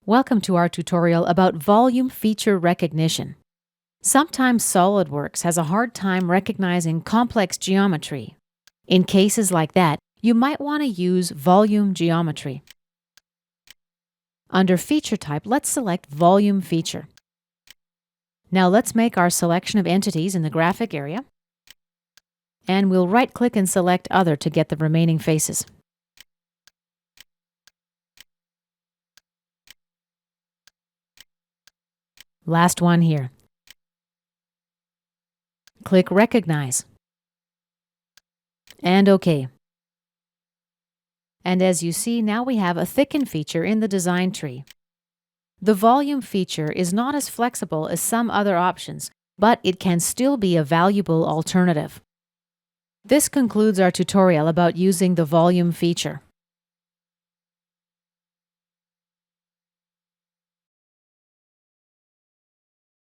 Welcome to our tutorial about volume feature recognition. Sometimes SOLIDWORKS has a hard time recognizing complex geometry. In cases like that, you might want to use volume geometry. Under Feature Type, let's select Volume Feature. Now let's make our selection of entities in the graphic area, and we'll right-click and select Other to get the remaining faces. Last one here. Click Recognize. And OK. And as you see, now we have a thicken feature in the design tree. The volume feature is not as flexible as some other options, but it can still be a valuable alternative. This concludes our tutorial about using the volume feature.